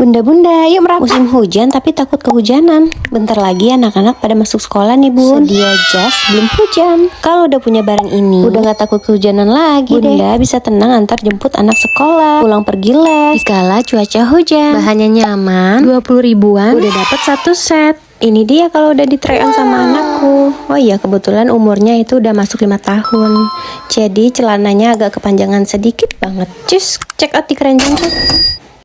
Bunda-bunda, yuk merapat. Musim hujan tapi takut kehujanan. Bentar lagi anak-anak pada masuk sekolah nih bun. Sedia jas belum hujan. Kalau udah punya barang ini, udah gak takut kehujanan lagi. Bunda bisa tenang antar jemput anak sekolah, pulang pergi les dikala cuaca hujan. Bahannya nyaman, 20 ribuan, udah dapat satu set. Ini dia kalau udah di try on sama anakku. Oh iya, kebetulan umurnya itu udah masuk 5 tahun. Jadi celananya agak kepanjangan sedikit banget. Cus, check out di keranjang tuh.